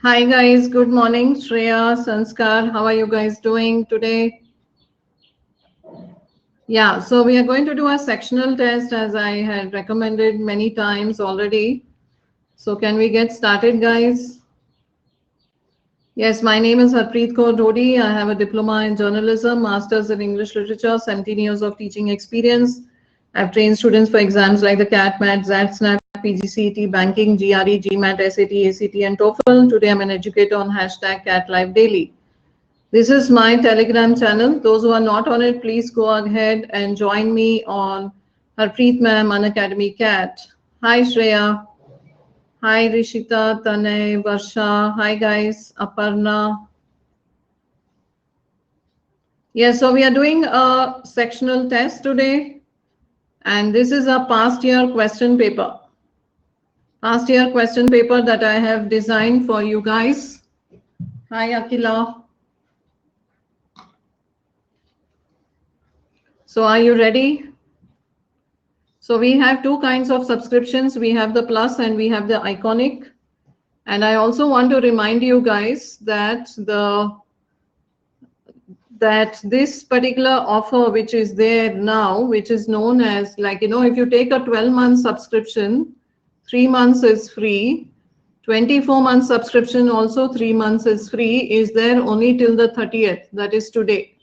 Hi guys, good morning. Shreya, Sanskar, how are you guys doing today? Yeah, so we are going to do a sectional test as I had recommended many times already. So can we get started, guys? Yes, my name is Harpreet Kaur Dodi. I have a diploma in journalism, master's in English literature, 17 years of teaching experience. I've trained students for exams like the CAT, MAT, XAT, SNAP, PGCET, banking, GRE, GMAT, SAT, ACT, and TOEFL. Today I'm an educator on hashtag CAT Live Daily. This is my Telegram channel. Those who are not on it, please go ahead and join me on Harpreet Ma'am, Unacademy Cat. Hi Shreya. Hi Rishita, Tanay, Varsha. Hi guys, Aparna. Yes, so we are doing a sectional test today, and this is a past year question paper. Past year question paper that I have designed for you guys. Hi Akila. So are you ready? So we have two kinds of subscriptions. We have the plus and we have the iconic. And I also want to remind you guys that this particular offer which is there now, which is known as, like, if you take a 12-month subscription, 3 months is free. 24-month subscription also 3 months is free, is there only till the 30th, that is today.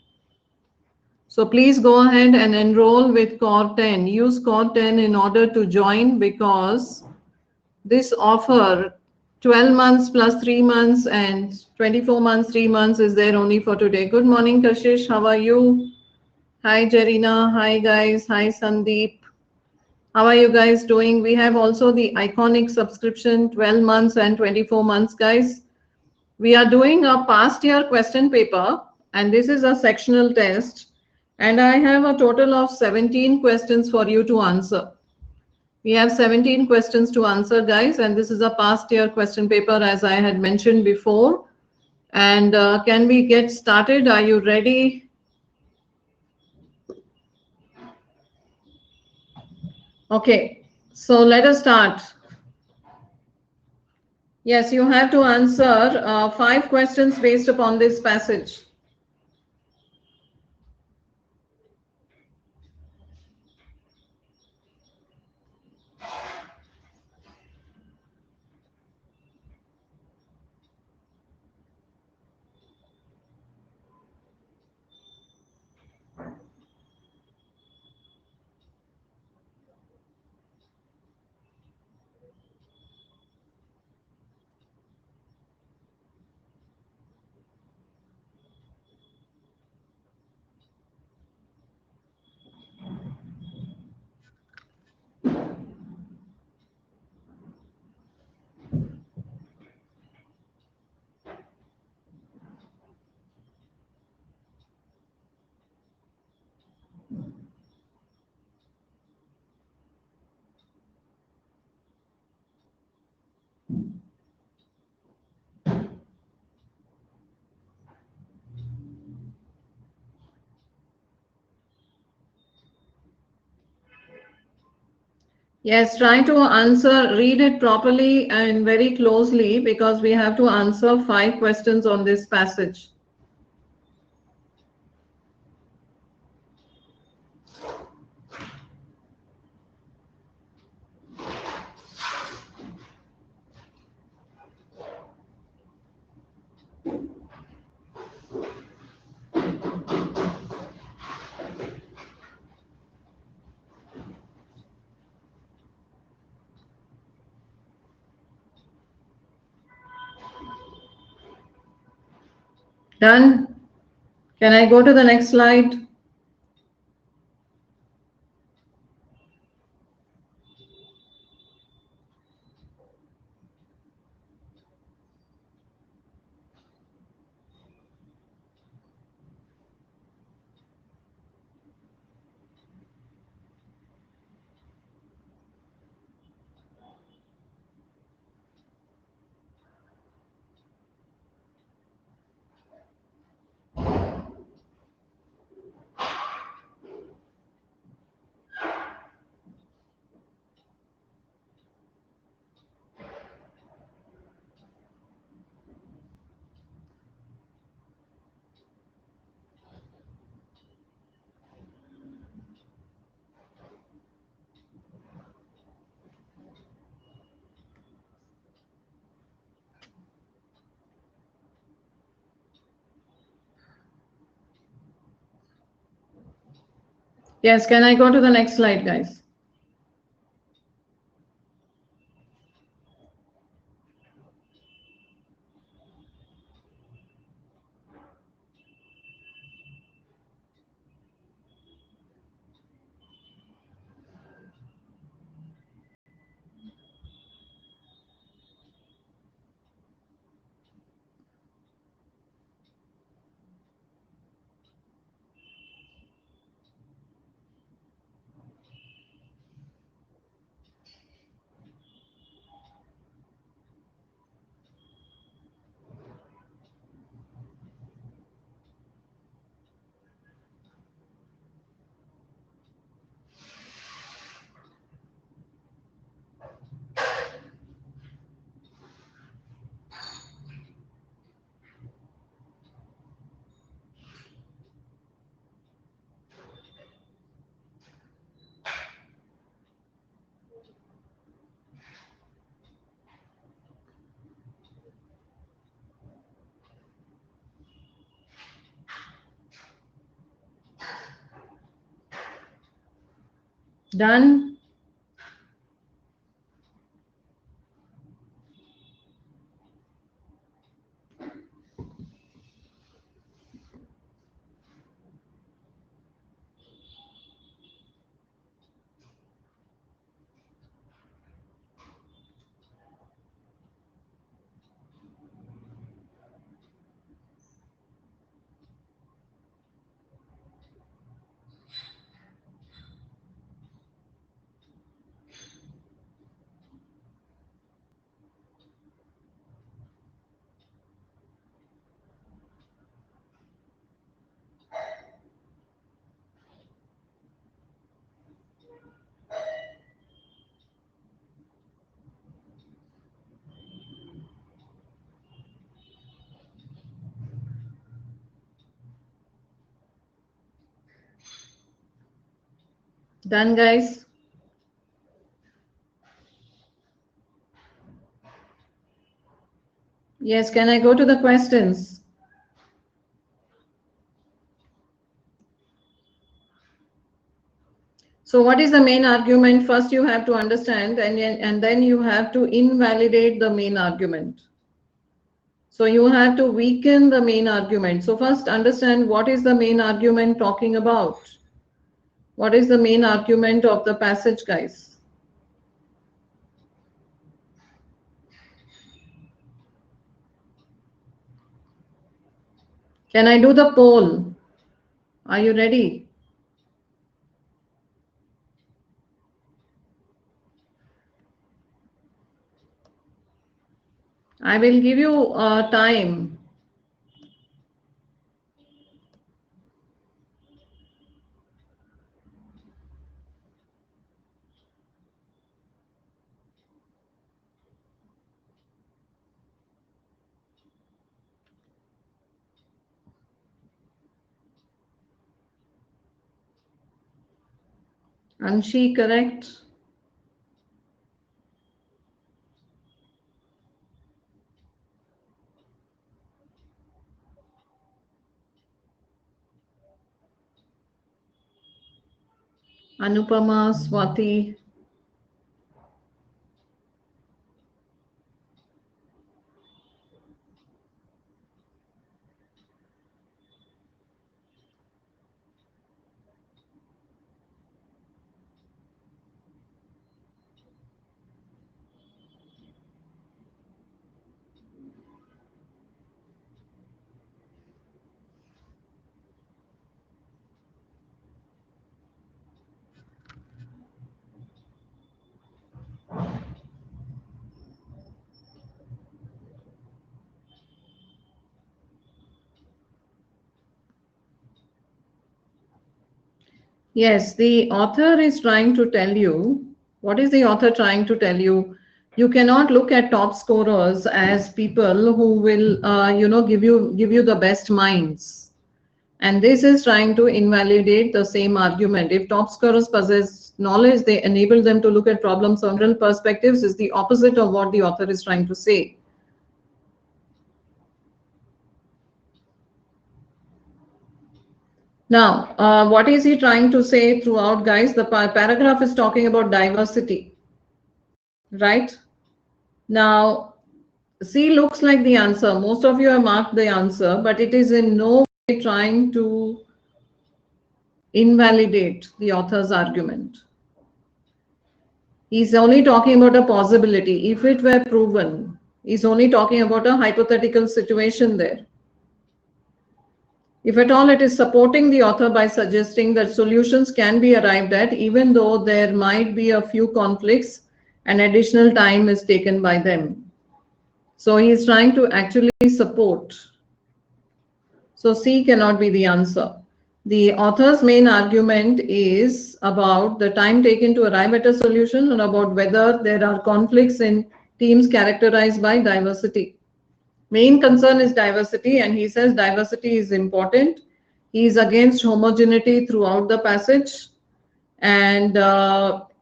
So please go ahead and enroll with Core 10. Use Core 10 in order to join, because this offer 12 months plus 3 months and 24 months 3 months is there only for today. Good morning Kashish, how are you? Hi Jarina, hi guys, hi Sandeep. How are you guys doing? We have also the iconic subscription 12 months and 24 months, guys. We are doing a past year question paper, and this is a sectional test, and I have a total of 17 questions for you to answer. We have 17 questions to answer, guys, and this is a past year question paper, as I had mentioned before. And can we get started? Are you ready? Okay, so let us start. Yes, you have to answer 5 questions based upon this passage. Yes, try to answer, read it properly and very closely, because we have to answer 5 questions on this passage. Done? Can I go to the next slide? Yes, can I go to the next slide, guys? Done? Done, guys? Yes, can I go to the questions? So what is the main argument? First you have to understand, and then you have to invalidate the main argument. So you have to weaken the main argument. So first understand what is the main argument talking about. What is the main argument of the passage, guys? Can I do the poll? Are you ready? I will give you time. Anshi, correct? Anupama, Swati. Yes, the author is trying to tell you, what is the author trying to tell you? You cannot look at top scorers as people who will, give you the best minds. And this is trying to invalidate the same argument. If top scorers possess knowledge, they enable them to look at problems from different perspectives, is the opposite of what the author is trying to say. Now, what is he trying to say throughout, guys? The paragraph is talking about diversity, right? Now, C looks like the answer. Most of you have marked the answer, but it is in no way trying to invalidate the author's argument. He's only talking about a possibility. If it were proven, he's only talking about a hypothetical situation there. If at all, it is supporting the author by suggesting that solutions can be arrived at, even though there might be a few conflicts and additional time is taken by them. So he is trying to actually support. So C cannot be the answer. The author's main argument is about the time taken to arrive at a solution and about whether there are conflicts in teams characterized by diversity. Main concern is diversity, and he says diversity is important. He is against homogeneity throughout the passage. And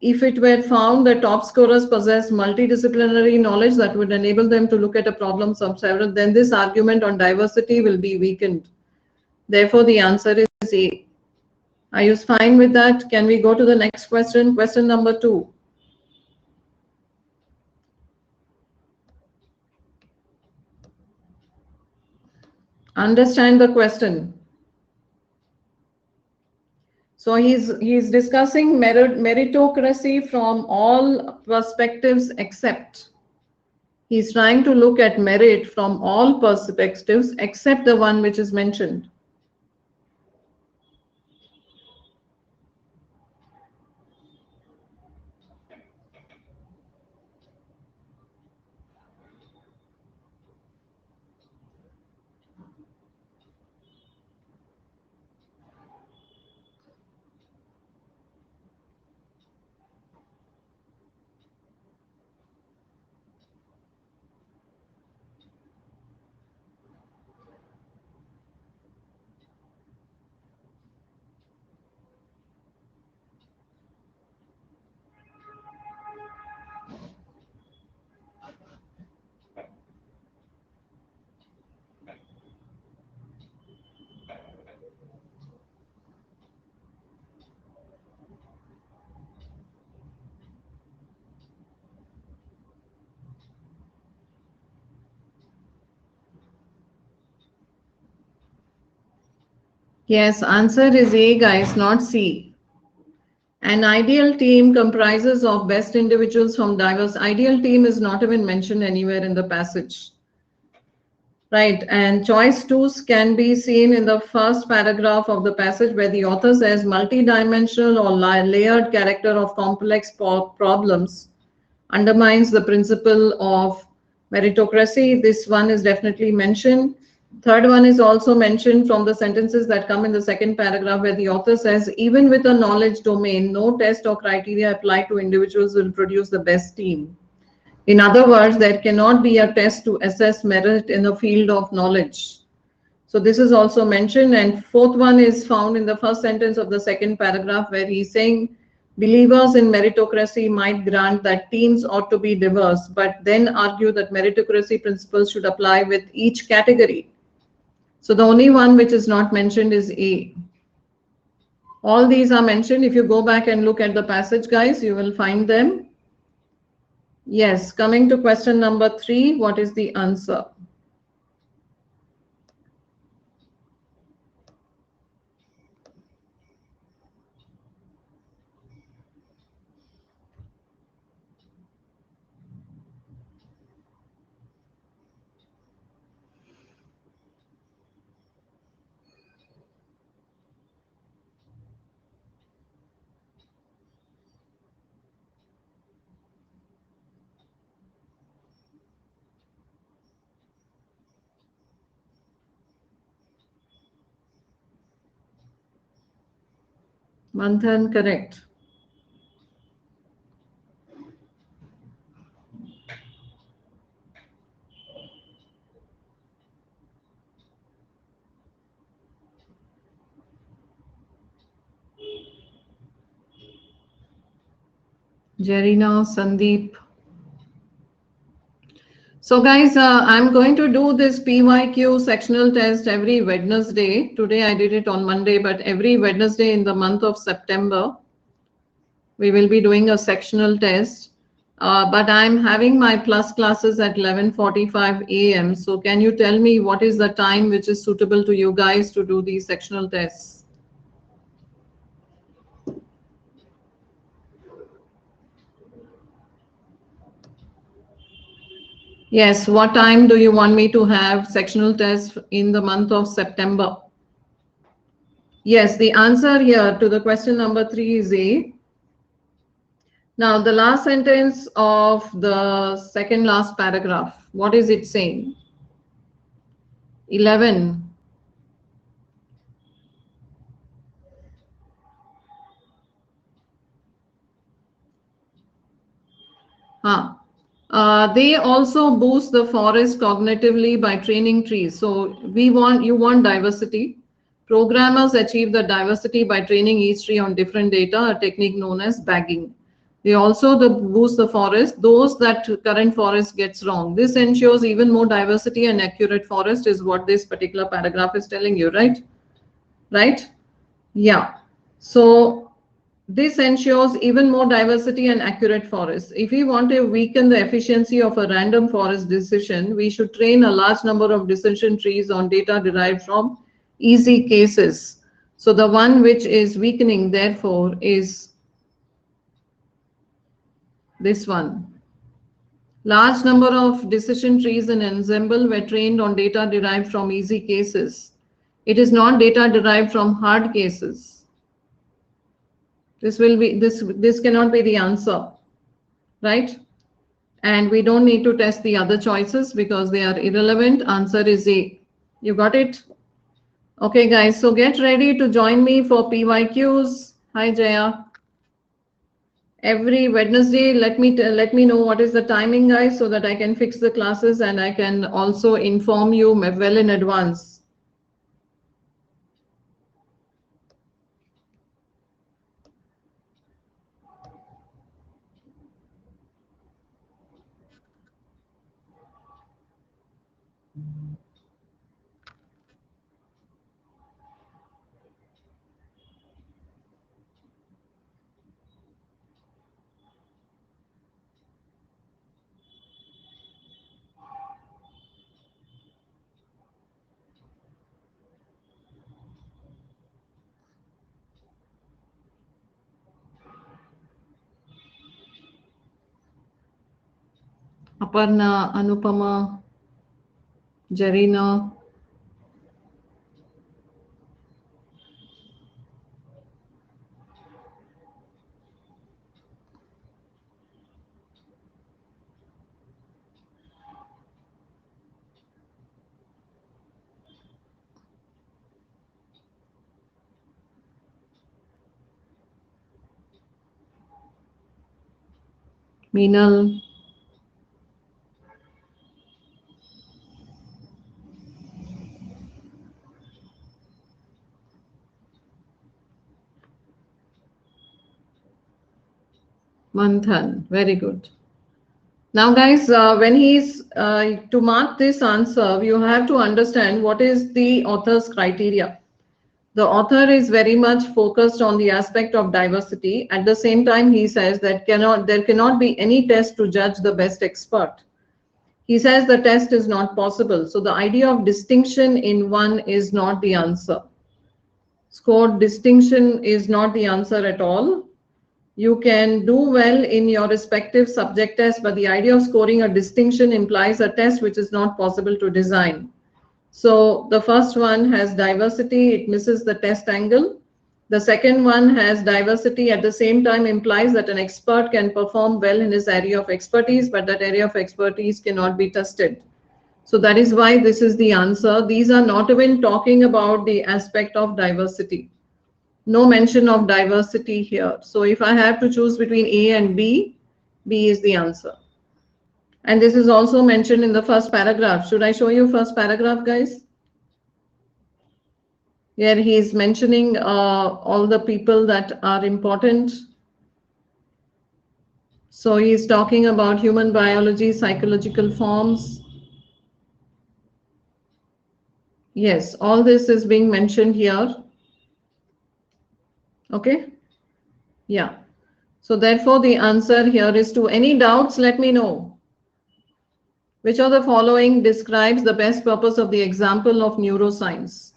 if it were found that top scorers possess multidisciplinary knowledge that would enable them to look at a problem from several, then this argument on diversity will be weakened. Therefore, the answer is A. Are you fine with that? Can we go to the next question? Question number 2. Understand the question. So he's discussing meritocracy from all perspectives except. He's trying to look at merit from all perspectives except the one which is mentioned. Yes, answer is A, guys, not C. An ideal team comprises of best individuals from diverse. Ideal team is not even mentioned anywhere in the passage. Right, and choice 2 can be seen in the first paragraph of the passage where the author says multidimensional or layered character of complex problems undermines the principle of meritocracy. This one is definitely mentioned. Third one is also mentioned from the sentences that come in the second paragraph where the author says, even with a knowledge domain, no test or criteria applied to individuals will produce the best team. In other words, there cannot be a test to assess merit in the field of knowledge. So this is also mentioned. And fourth one is found in the first sentence of the second paragraph where he's saying, believers in meritocracy might grant that teams ought to be diverse, but then argue that meritocracy principles should apply with each category. So the only one which is not mentioned is A. All these are mentioned. If you go back and look at the passage, guys, you will find them. Yes, coming to question number 3, what is the answer? Manthan, correct. Jarina, Sandeep. So guys, I'm going to do this PYQ sectional test every Wednesday. Today I did it on Monday, but every Wednesday in the month of September, we will be doing a sectional test. But I'm having my plus classes at 11:45 a.m. So can you tell me what is the time which is suitable to you guys to do these sectional tests? Yes, what time do you want me to have sectional tests in the month of September? Yes, the answer here to the question number 3 is A. Now, the last sentence of the second last paragraph, what is it saying? 11. They also boost the forest cognitively by training trees. So you want diversity. Programmers achieve the diversity by training each tree on different data, a technique known as bagging. They also boost the forest, those that current forest gets wrong. This ensures even more diversity and accurate forest is what this particular paragraph is telling you, right? Right? Yeah. So this ensures even more diversity and accurate forests. If we want to weaken the efficiency of a random forest decision, we should train a large number of decision trees on data derived from easy cases. So the one which is weakening, therefore, is this one. Large number of decision trees in ensemble were trained on data derived from easy cases. It is not data derived from hard cases. This cannot be the answer, right? And we don't need to test the other choices because they are irrelevant. Answer is A. You got it? Okay, guys. So get ready to join me for PYQs. Hi, Jaya. Every Wednesday, let me know what is the timing, guys, so that I can fix the classes and I can also inform you well in advance. Aparna, Anupama, Jarina. Meenal. Manthan. Very good. Now, guys, when he's to mark this answer, you have to understand what is the author's criteria. The author is very much focused on the aspect of diversity. At the same time, he says that there cannot be any test to judge the best expert. He says the test is not possible. So the idea of distinction in one is not the answer. Scored distinction is not the answer at all. You can do well in your respective subject test, but the idea of scoring a distinction implies a test which is not possible to design. So the first one has diversity, it misses the test angle. The second one has diversity, at the same time implies that an expert can perform well in his area of expertise, but that area of expertise cannot be tested. So that is why this is the answer. These are not even talking about the aspect of diversity. No mention of diversity here. So if I have to choose between A and B, B is the answer. And this is also mentioned in the first paragraph. Should I show you first paragraph, guys? Here he is mentioning all the people that are important. So he is talking about human biology, psychological forms. Yes, all this is being mentioned here. Okay. Yeah. So therefore, the answer here is to any doubts, let me know. Which of the following describes the best purpose of the example of neuroscience?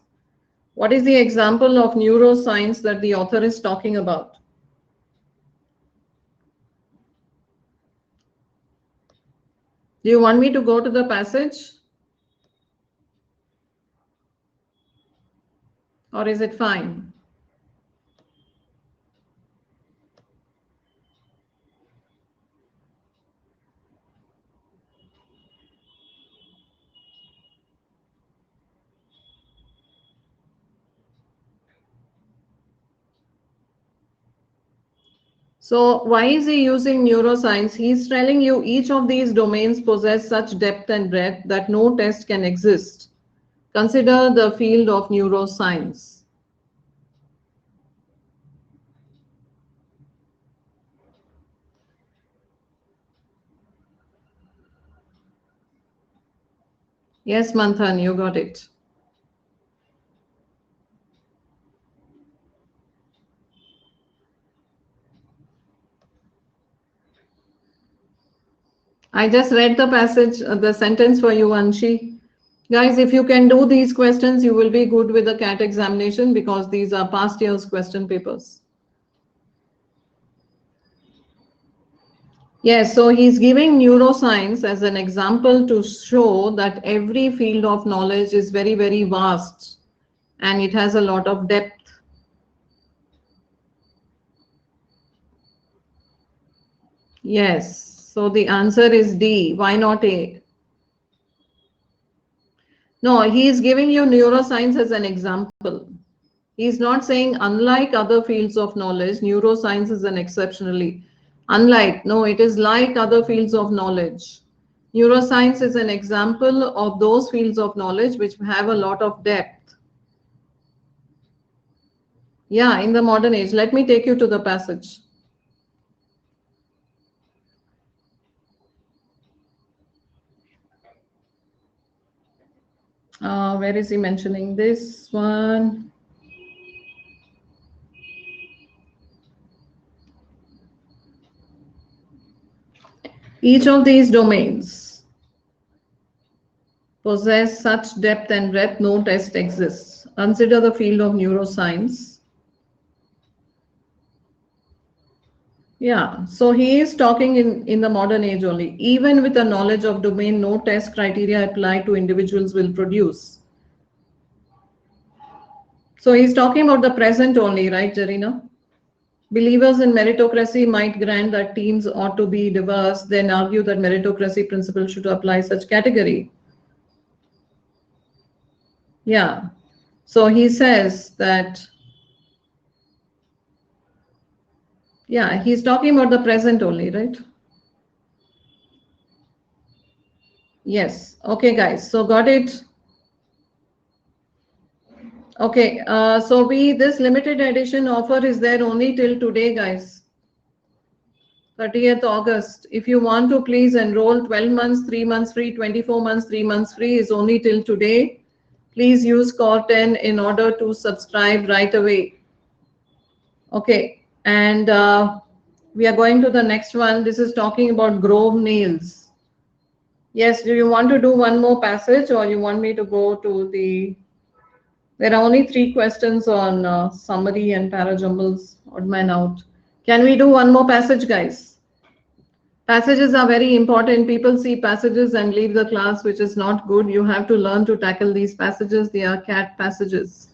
What is the example of neuroscience that the author is talking about? Do you want me to go to the passage? Or is it fine? So why is he using neuroscience? He's telling you each of these domains possess such depth and breadth that no test can exist. Consider the field of neuroscience. Yes, Manthan, you got it. I just read the passage, the sentence for you, Anshi. Guys, if you can do these questions, you will be good with the CAT examination because these are past year's question papers. Yes, so he's giving neuroscience as an example to show that every field of knowledge is very, very vast and it has a lot of depth. Yes, so the answer is D. Why not A? No, he is giving you neuroscience as an example. He's not saying unlike other fields of knowledge, neuroscience is an exceptionally. Unlike, no, it is like other fields of knowledge. Neuroscience is an example of those fields of knowledge which have a lot of depth. Yeah, in the modern age. Let me take you to the passage. Where is he mentioning this one? Each of these domains possess such depth and breadth no test exists. Consider the field of neuroscience. Yeah, so he is talking in the modern age only. Even with the knowledge of domain, no test criteria applied to individuals will produce. So he's talking about the present only, right, Jarina? Believers in meritocracy might grant that teams ought to be diverse, then argue that meritocracy principle should apply such category. Yeah. So he says that, yeah, he's talking about the present only, right? Yes. Okay, guys. So got it. Okay. So this limited edition offer is there only till today, guys. 30th August. If you want to please enroll 12 months, 3 months free, 24 months, 3 months free is only till today. Please use Core 10 in order to subscribe right away. Okay. And we are going to the next one. This is talking about Grove nails. Yes, do you want to do one more passage or you want me to go to the... There are only 3 questions on summary and parajumbles, odd man out. Can we do one more passage, guys? Passages are very important. People see passages and leave the class, which is not good. You have to learn to tackle these passages. They are CAT passages.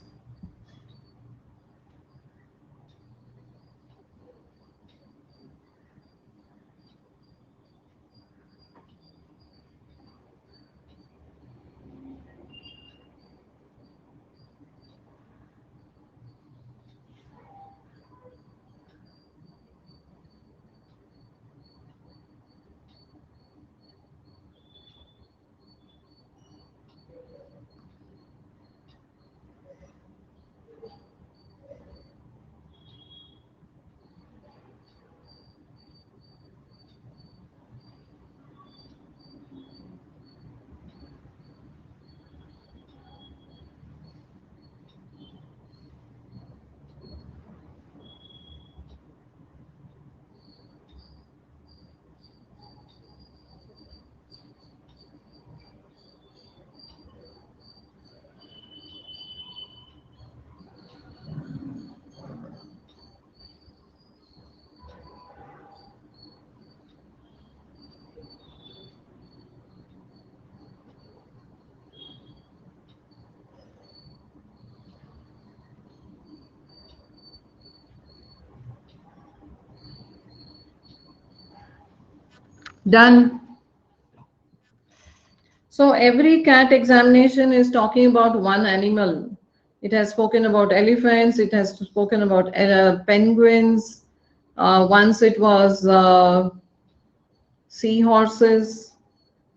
Done. So every cat examination is talking about one animal. It has spoken about elephants, it has spoken about penguins, once it was seahorses,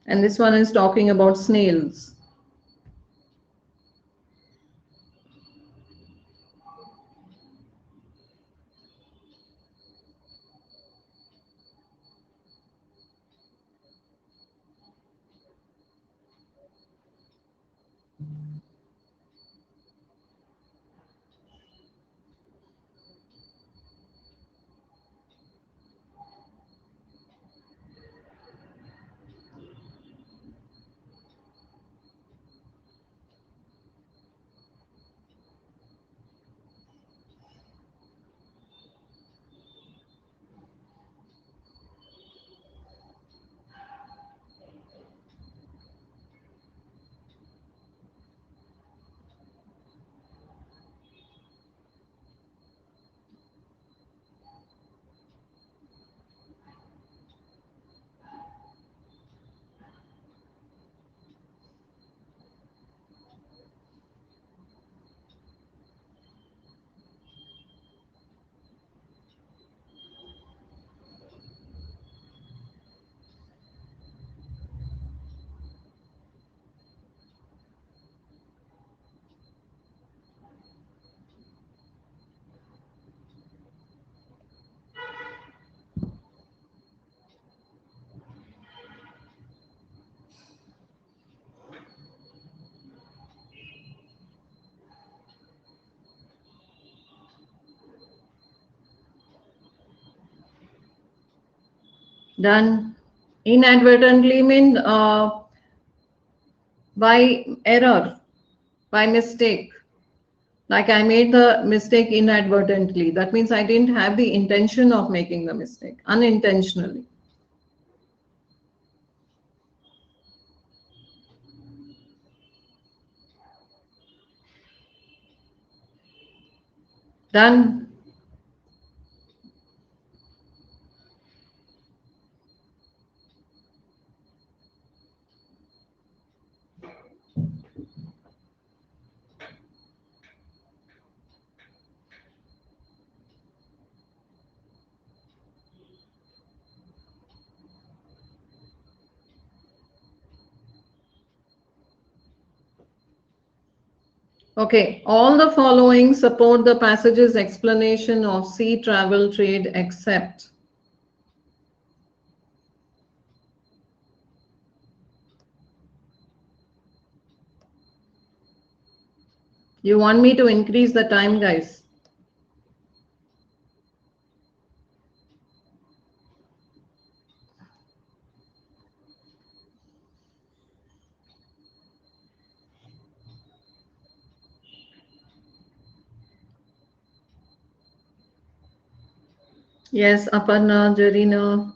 and this one is talking about snails. Done. Inadvertently mean by error, by mistake. Like I made the mistake inadvertently. That means I didn't have the intention of making the mistake, unintentionally. Done. Okay, all the following support the passage's explanation of sea travel trade except. You want me to increase the time, guys? Yes, Aparna, Jarina.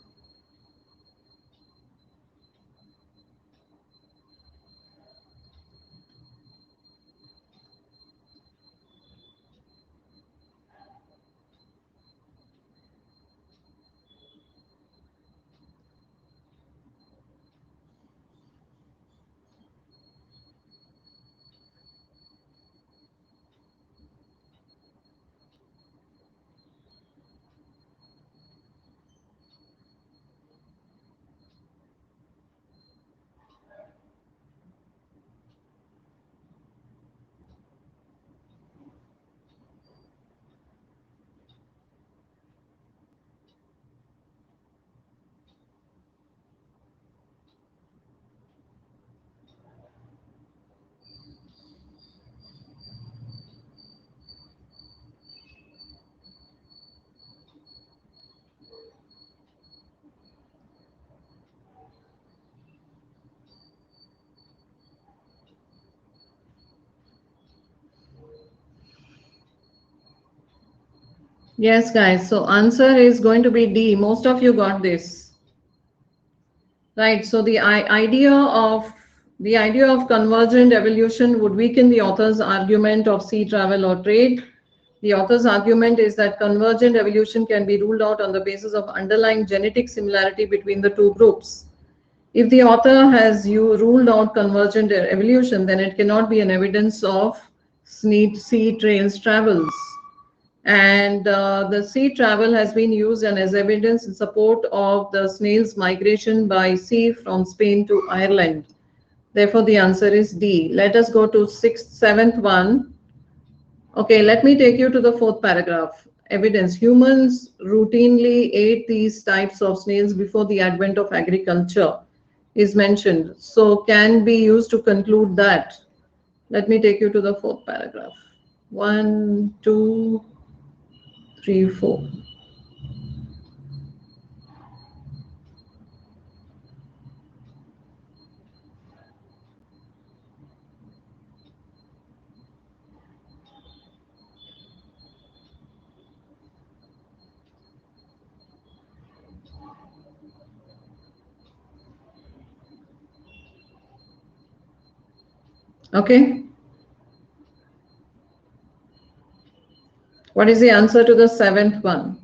Yes, guys. So answer is going to be D. Most of you got this. Right. So the idea of convergent evolution would weaken the author's argument of sea travel or trade. The author's argument is that convergent evolution can be ruled out on the basis of underlying genetic similarity between the two groups. If the author has ruled out convergent evolution, then it cannot be an evidence of sea trails travels. And the sea travel has been used and as evidence in support of the snail's migration by sea from Spain to Ireland. Therefore, the answer is D. Let us go to seventh one. Okay, let me take you to the fourth paragraph. Evidence. Humans routinely ate these types of snails before the advent of agriculture is mentioned. So can be used to conclude that. Let me take you to the fourth paragraph. 1, 2, 3, 4. Okay. What is the answer to the seventh one?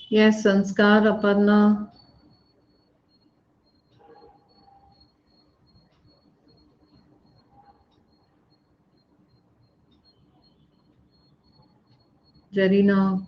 Yes, Sanskar, Aparna. Jarina.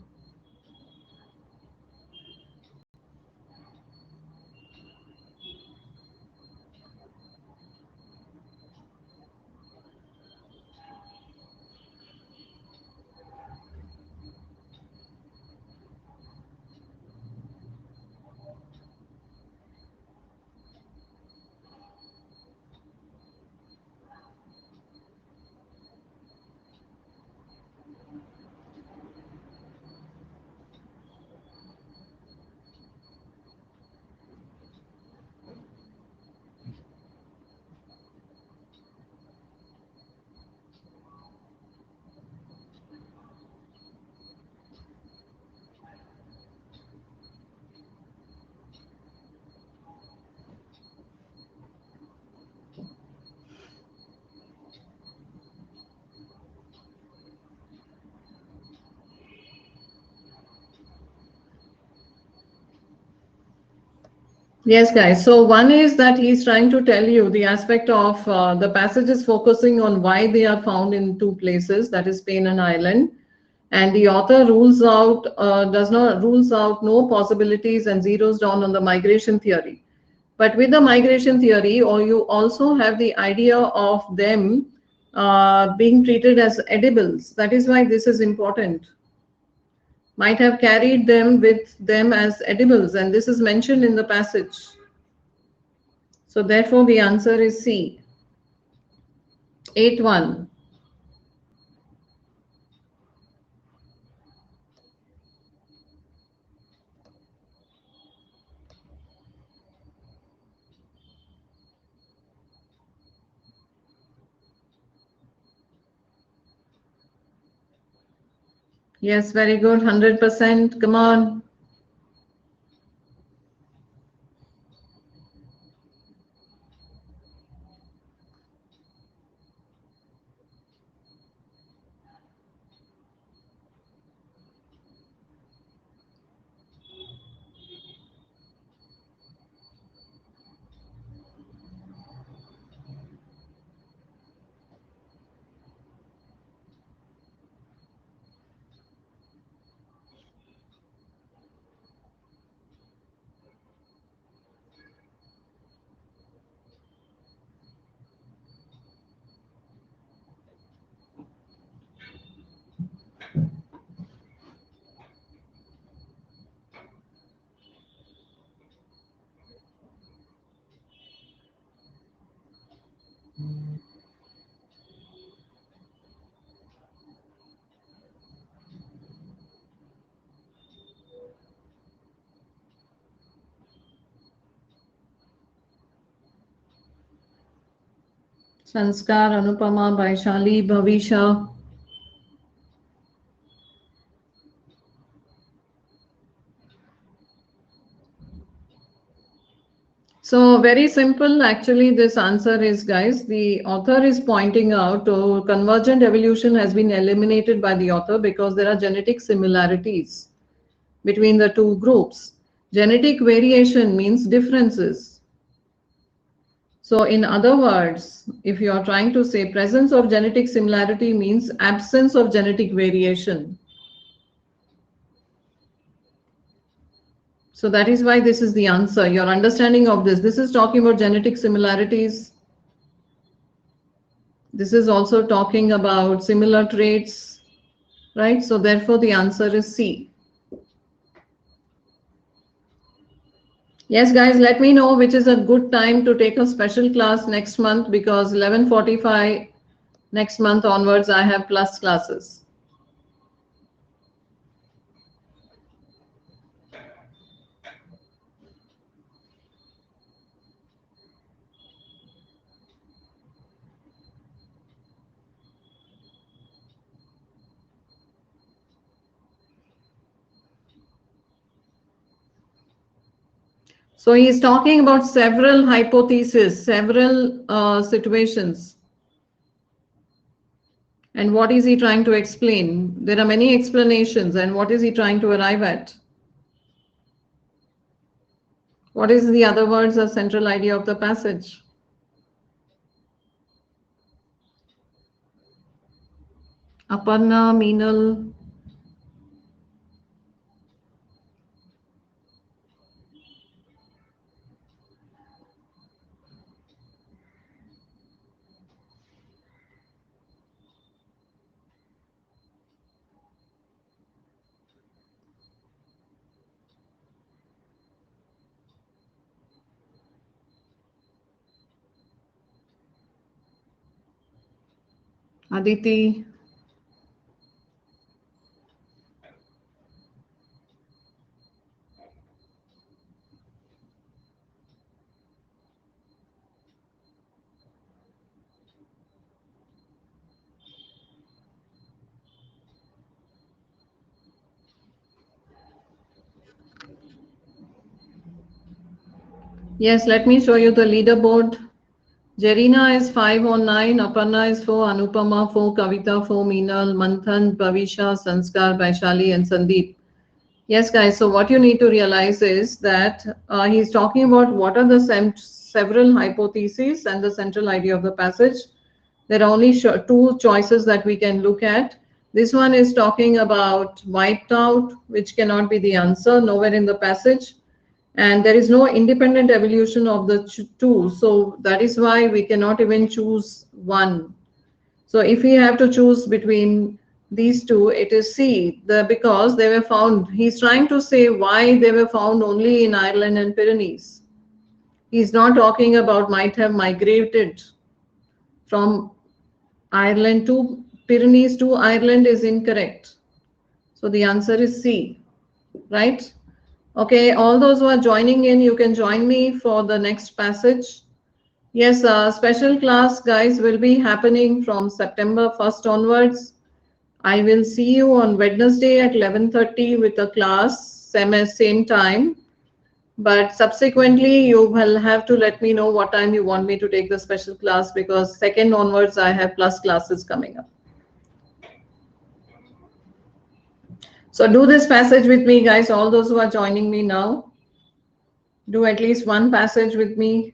Yes, guys. So one is that he's trying to tell you the aspect of the passage is focusing on why they are found in two places, that is Spain and Ireland. And the author rules out no possibilities and zeroes down on the migration theory. But with the migration theory, or you also have the idea of them being treated as edibles. That is why this is important. Might have carried them with them as edibles, and this is mentioned in the passage. So therefore, the answer is C. 8-1. Yes, very good. 100%. Come on. Sanskar, Anupama, Vaishali, Bhavisha. So very simple, actually, this answer is, guys, the author is pointing out convergent evolution has been eliminated by the author because there are genetic similarities between the two groups. Genetic variation means differences. So in other words, if you are trying to say presence of genetic similarity means absence of genetic variation. So that is why this is the answer. Your understanding of this is talking about genetic similarities. This is also talking about similar traits, right? So therefore the answer is C. Yes, guys, let me know which is a good time to take a special class next month, because 11:45 next month onwards, I have plus classes. So he is talking about several hypotheses, several situations. And what is he trying to explain? There are many explanations, and what is he trying to arrive at? What is the other words, a central idea of the passage? Aparna, Meenal. Aditi. Yes, let me show you the leaderboard. Jerina is 5 on 9, Aparna is 4, Anupama 4, Kavita 4, Meenal, Manthan, Bhavisha, Sanskar, Vaishali, and Sandeep. Yes, guys, so what you need to realize is that he's talking about what are the several hypotheses and the central idea of the passage. There are only two choices that we can look at. This one is talking about wiped out, which cannot be the answer, nowhere in the passage. And there is no independent evolution of the two. So that is why we cannot even choose one. So if we have to choose between these two, it is C, because they were found. He's trying to say why they were found only in Ireland and Pyrenees. He's not talking about might have migrated from Ireland to Pyrenees to Ireland is incorrect. So the answer is C, right? Okay, all those who are joining in, you can join me for the next passage. Yes, special class, guys, will be happening from September 1st onwards. I will see you on Wednesday at 11:30 with a class, same time. But subsequently, you will have to let me know what time you want me to take the special class, because second onwards, I have plus classes coming up. So do this passage with me, guys, all those who are joining me now. Do at least one passage with me.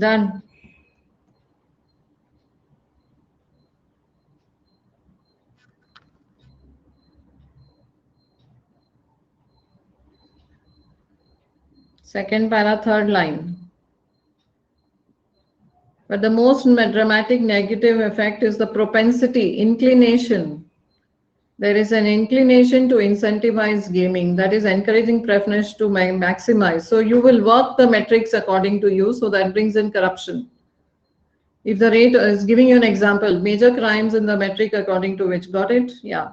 Done. Second para, third line. But the most dramatic negative effect is the propensity, inclination. There is an inclination to incentivize gaming, that is encouraging preference to maximize. So you will work the metrics according to you, so that brings in corruption. If the rate is giving you an example, major crimes in the metric according to which, got it? Yeah.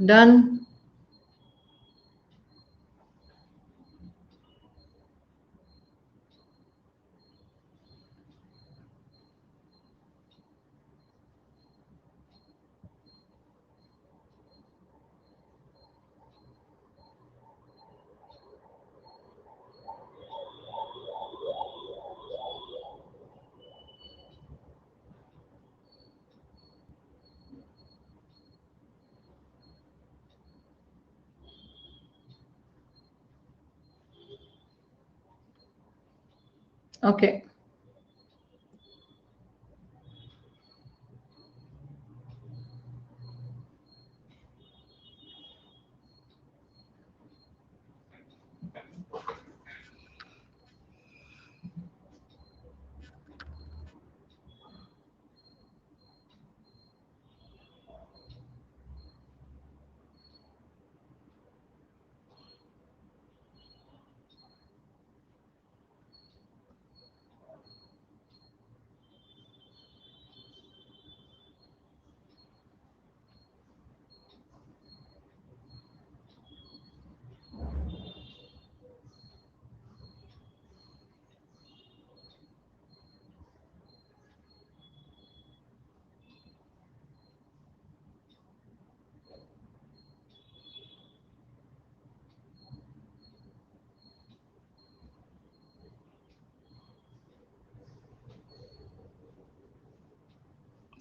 Done. Okay.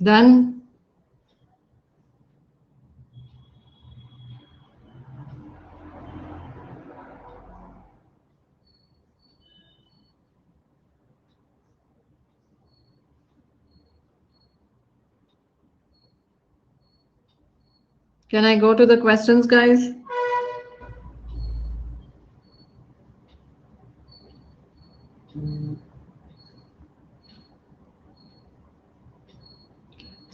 Done. Can I go to the questions, guys?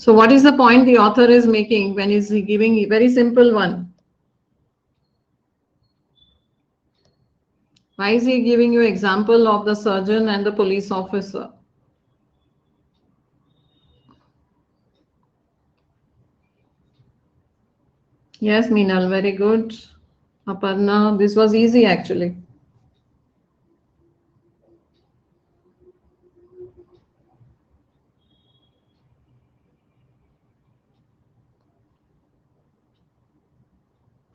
So what is the point the author is making when he's giving a very simple one? Why is he giving you example of the surgeon and the police officer? Yes, Meenal, very good. Aparna, this was easy actually.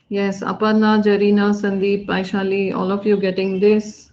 Yes, Aparna, Jarina, Sandeep, Aishali, all of you getting this.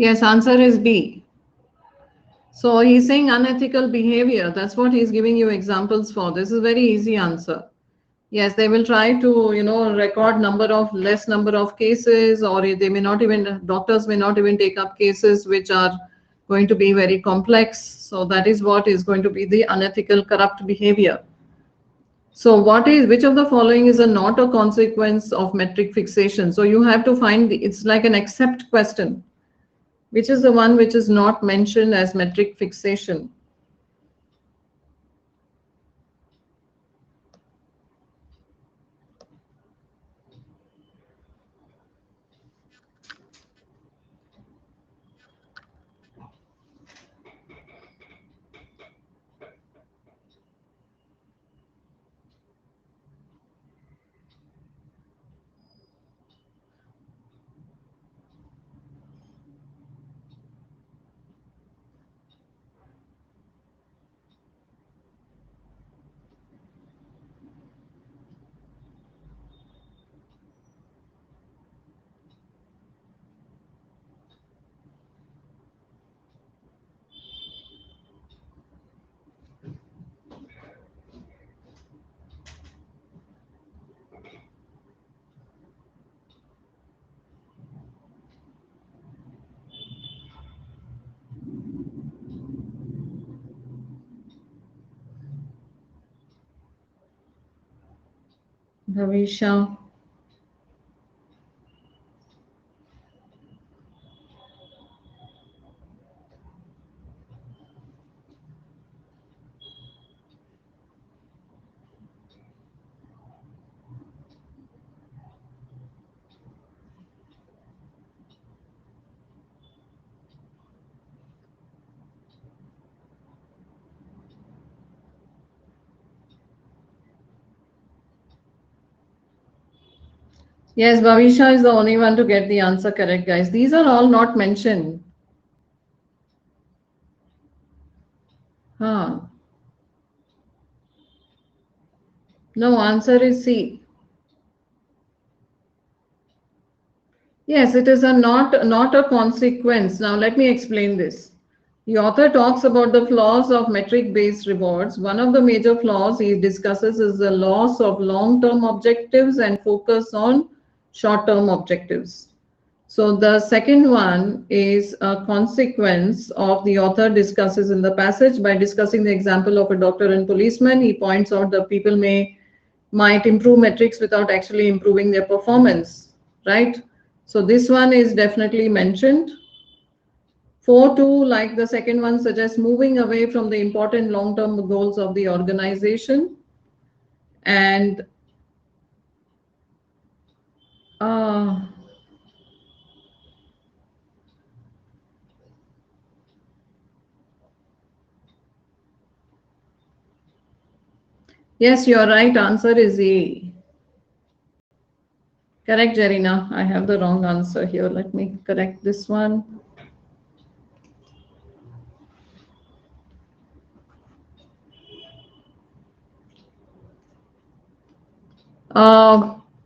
Yes, answer is B. So he's saying unethical behavior. That's what he's giving you examples for. This is a very easy answer. Yes, they will try to, record less number of cases, or they may not even, doctors may not even take up cases which are going to be very complex. So that is what is going to be the unethical, corrupt behavior. So which of the following is not a consequence of metric fixation? So you have to find, it's like an accept question. Which is the one which is not mentioned as metric fixation? Bhavisha. Yes, Bhavisha is the only one to get the answer correct, guys. These are all not mentioned. Huh. No, answer is C. Yes, it is not a consequence. Now let me explain this. The author talks about the flaws of metric-based rewards. One of the major flaws he discusses is the loss of long-term objectives and focus on short-term objectives. So the second one is a consequence of the author discusses in the passage by discussing the example of a doctor and policeman. He points out that people might improve metrics without actually improving their performance, right? So this one is definitely mentioned. 4.2, like the second one, suggests moving away from the important long-term goals of the organization. And yes, you are right. Answer is A. Correct, Jarina. I have the wrong answer here. Let me correct this one.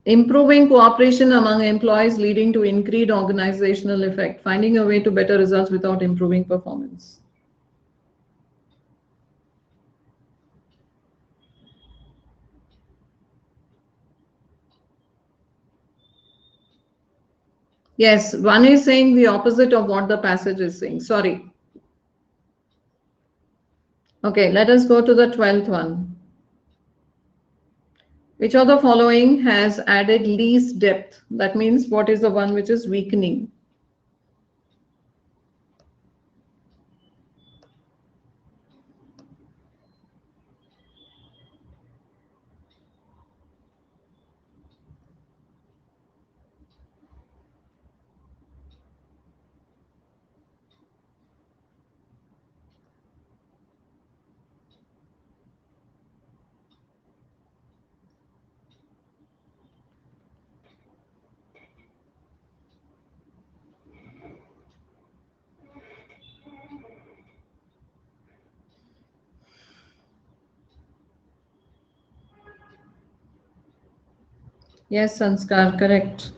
Improving cooperation among employees leading to increased organizational effect, finding a way to better results without improving performance. Yes, one is saying the opposite of what the passage is saying. Sorry. Okay, let us go to the 12th one. Which of the following has added least depth? That means what is the one which is weakening? Yes, Sanskar, correct.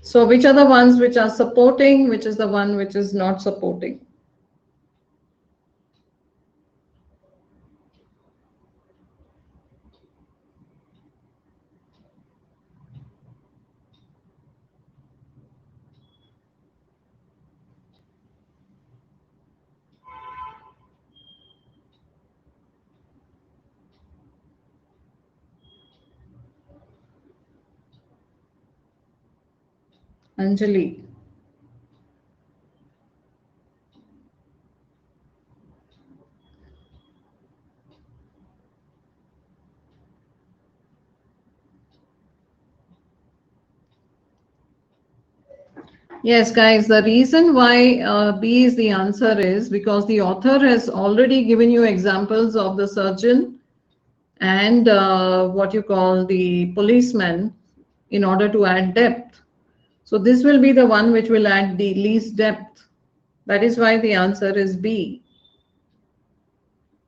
So which are the ones which are supporting, which is the one which is not supporting? Anjali. Yes, guys, the reason why B is the answer is because the author has already given you examples of the surgeon and what you call the policeman in order to add depth. So this will be the one which will add the least depth. That is why the answer is B.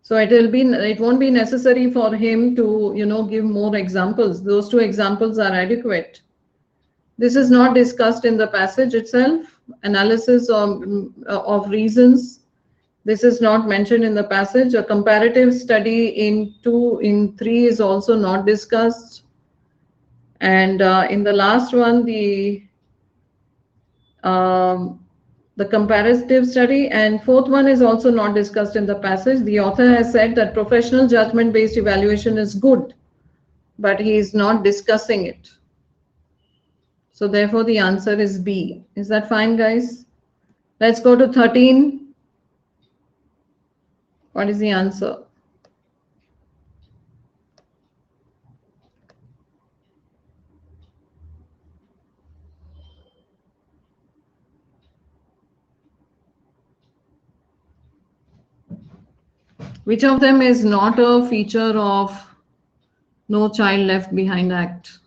So it won't be necessary for him to, give more examples. Those two examples are adequate. This is not discussed in the passage itself. Analysis of reasons. This is not mentioned in the passage. A comparative study in 3 is also not discussed. And in the last one, the comparative study, and fourth one is also not discussed in the passage. The author has said that professional judgment based evaluation is good, but he is not discussing it. So therefore the answer is B. Is that fine, guys? Let's go to 13. What is the answer? Which of them is not a feature of No Child Left Behind Act?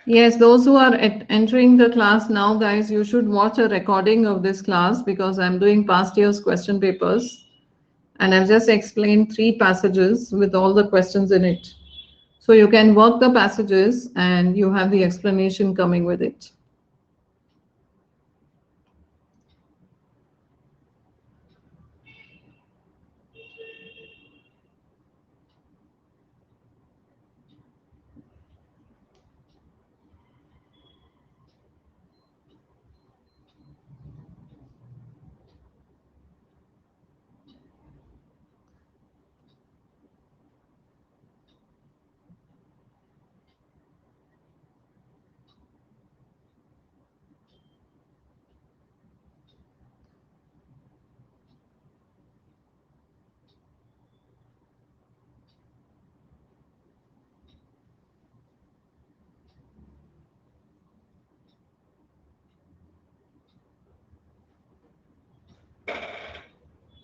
Yes, those who are entering the class now, guys, you should watch a recording of this class because I'm doing past year's question papers and I've just explained 3 passages with all the questions in it. So you can work the passages and you have the explanation coming with it.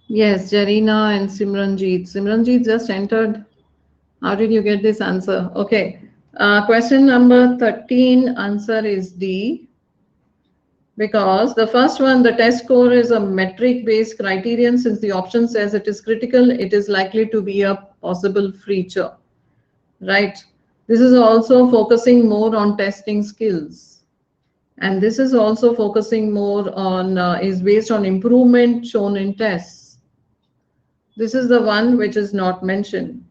Yes, Jarina and Simranjeet. Simranjeet just entered. How did you get this answer? Okay. Question number 13, answer is D. Because the first one, the test score is a metric-based criterion. Since the option says it is critical, it is likely to be a possible feature, right? This is also focusing more on testing skills. And this is also focusing more on, is based on improvement shown in tests. This is the one which is not mentioned.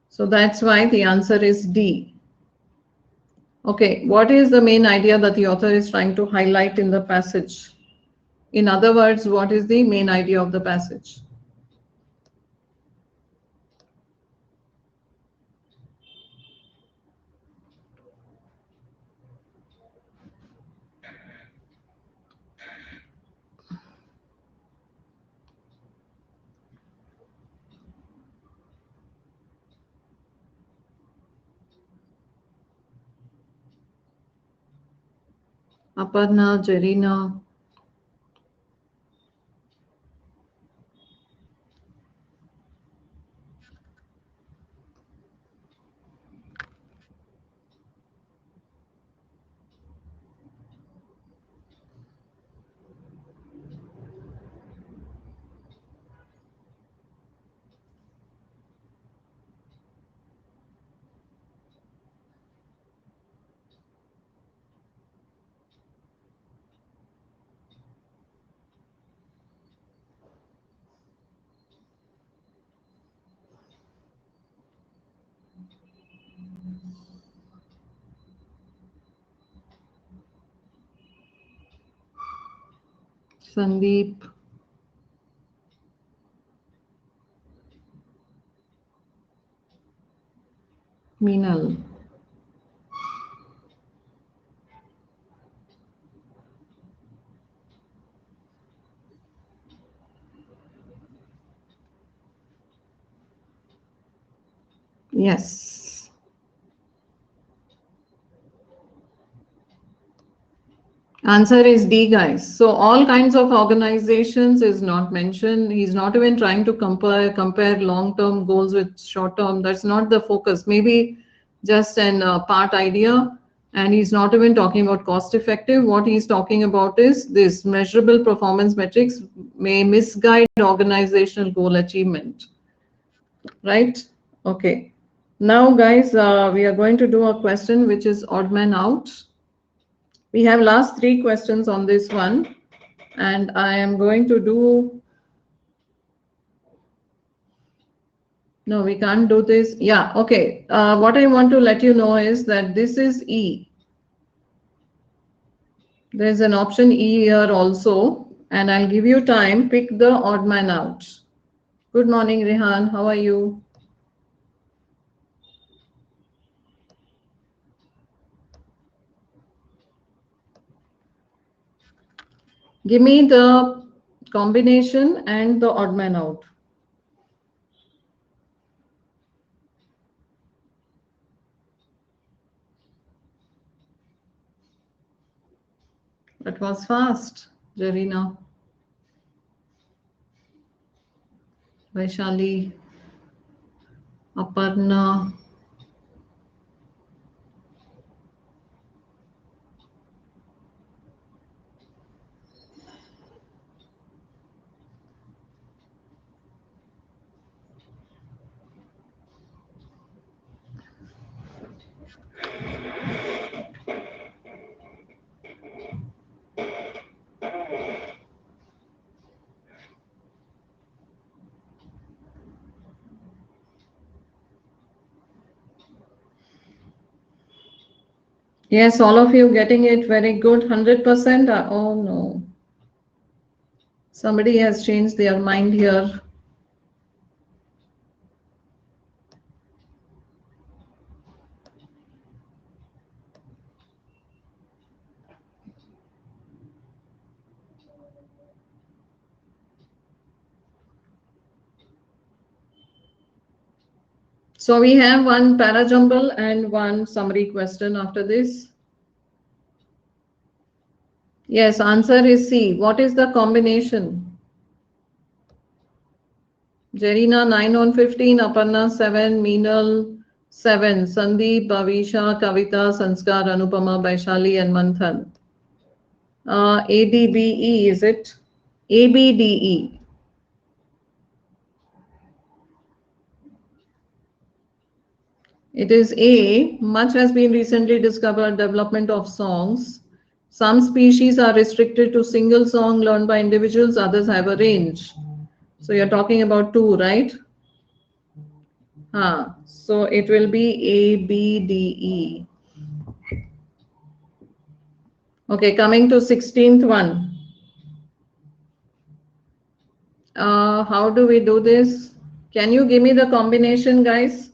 So that's why the answer is D. Okay, what is the main idea that the author is trying to highlight in the passage? In other words, what is the main idea of the passage? Aparna, Jarina. Sandeep. Meenal. Yes. Answer is D, guys. So all kinds of organizations is not mentioned. He's not even trying to compare long-term goals with short-term. That's not the focus. Maybe just an part idea. And he's not even talking about cost effective. What he's talking about is this measurable performance metrics may misguide organizational goal achievement. Right? Okay. Now, guys, we are going to do a question which is odd man out. We have last 3 questions on this one, and I am going to do. No, we can't do this. Yeah, okay. What I want to let you know is that this is E. There's an option E here also, and I'll give you time. Pick the odd man out. Good morning, Rehan. How are you? Give me the combination and the odd man out. That was fast, Jarina. Vaishali, Aparna. Yes, all of you getting it very good, 100%. Oh no. Somebody has changed their mind here. So we have one parajumble and one summary question after this. Yes, answer is C. What is the combination? Jarina 9 on 15, Aparna 7, Meenal 7, Sandeep, Bhavisha, Kavita, Sanskar, Anupama, Vaishali, and Manthan. ADBE, is it? ABDE. It is A. Much has been recently discovered development of songs. Some species are restricted to single song learned by individuals, others have a range. So you're talking about 2, right? So it will be A, B, D, E. Okay, coming to 16th one. How do we do this? Can you give me the combination, guys?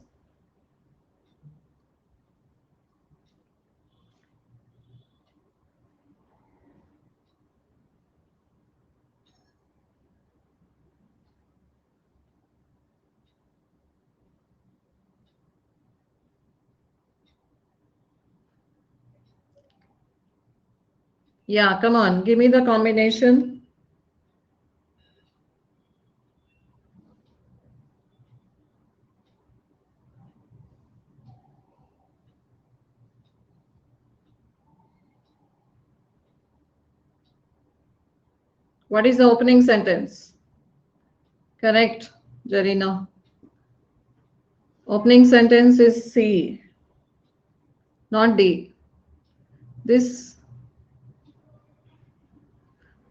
Yeah, come on, give me the combination. What is the opening sentence? Correct, Jarina. Opening sentence is C, not D. This.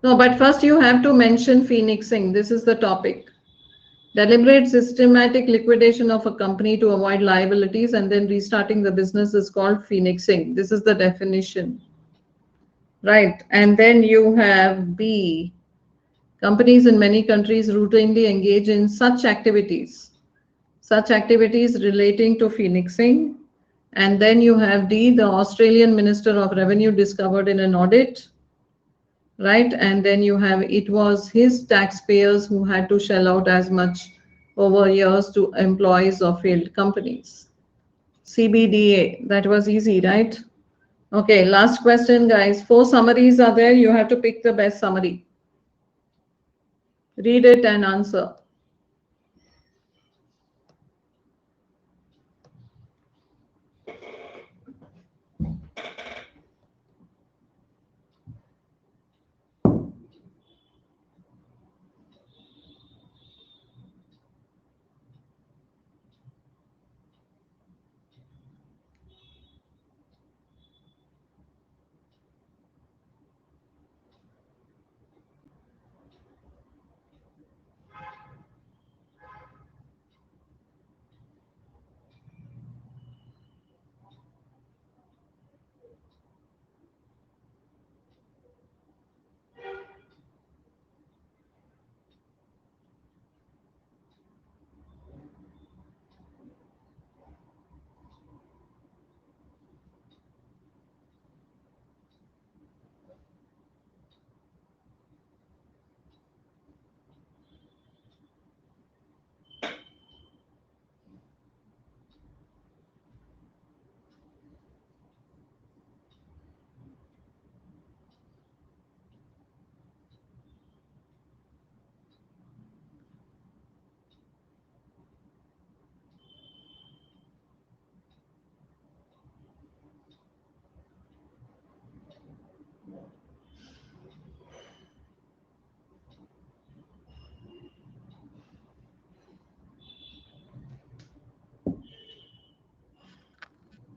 No, but first you have to mention phoenixing. This is the topic. Deliberate systematic liquidation of a company to avoid liabilities and then restarting the business is called phoenixing. This is the definition. Right. And then you have B. Companies in many countries routinely engage in such activities relating to phoenixing. And then you have D, the Australian Minister of Revenue discovered in an audit, right? And then you have, it was his taxpayers who had to shell out as much over years to employees of failed companies. CBDA, that was easy, right? Okay, last question, guys. 4 summaries are there. You have to pick the best summary. Read it and answer.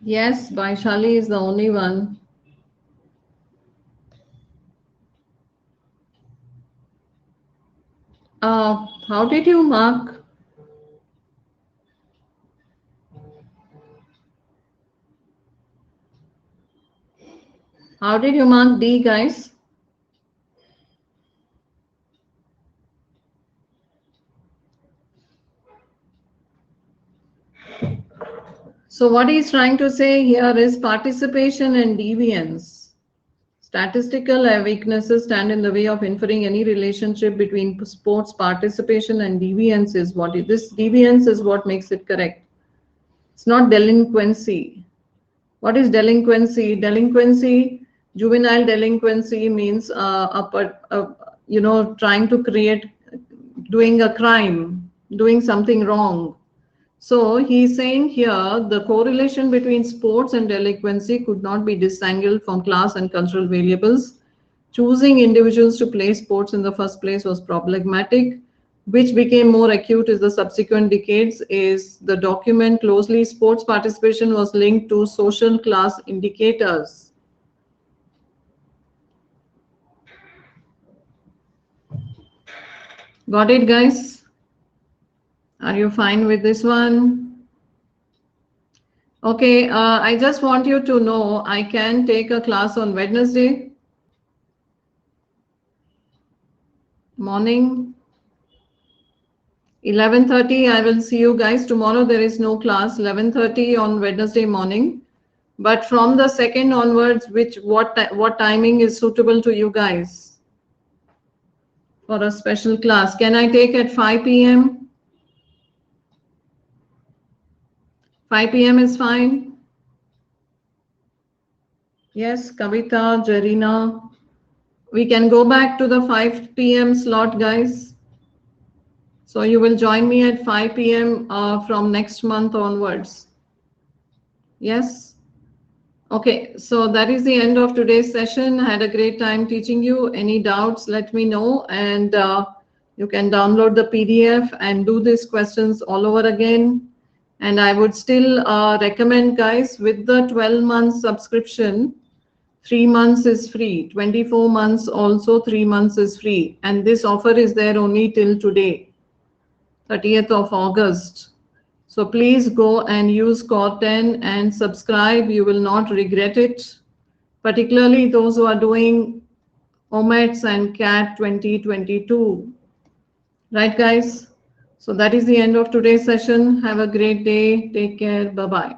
Yes, Vaishali is the only one. How did you mark? How did you mark D, guys? So what he's trying to say here is participation and deviance. Statistical weaknesses stand in the way of inferring any relationship between sports participation and deviance is what it, this deviance is what makes it correct. It's not delinquency. What is delinquency? Delinquency, juvenile delinquency means trying to create, doing a crime, doing something wrong. So he's saying here the correlation between sports and delinquency could not be disentangled from class and cultural variables. Choosing individuals to play sports in the first place was problematic. Which became more acute in the subsequent decades is the document closely sports participation was linked to social class indicators. Got it, guys? Are you fine with this one? Okay, I just want you to know I can take a class on Wednesday morning. 11:30, I will see you guys. Tomorrow there is no class, 11:30 on Wednesday morning. But from the 2nd onwards, what timing is suitable to you guys for a special class? Can I take at 5 p.m.? 5 p.m. is fine. Yes, Kavita, Jarina. We can go back to the 5 p.m. slot, guys. So you will join me at 5 p.m. From next month onwards. Yes? Okay, so that is the end of today's session. I had a great time teaching you. Any doubts, let me know. And you can download the PDF and do these questions all over again. And I would still recommend, guys, with the 12-month subscription, 3 months is free. 24 months also 3 months is free. And this offer is there only till today, 30th of August. So please go and use Core10 and subscribe. You will not regret it. Particularly those who are doing OMETS and CAT 2022. Right, guys? So that is the end of today's session. Have a great day. Take care. Bye-bye.